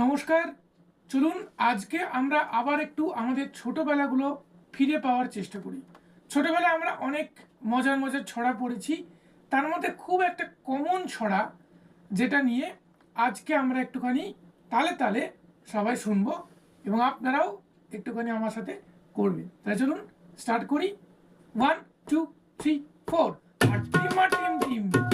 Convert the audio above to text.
নমস্কার। চলুন আজকে আমরা আবার একটু আমাদের ছোটবেলাগুলো ফিরে পাওয়ার চেষ্টা করি। ছোটবেলায় আমরা অনেক মজার মজার ছড়া পড়েছি, তার মধ্যে খুব একটা কমন ছড়া যেটা নিয়ে আজকে আমরা একটুখানি তালে তালে সবাই শুনবো এবং আপনারাও একটুখানি আমার সাথে করবেন। তাহলে চলুন স্টার্ট করি। 1 2 3 4। Team team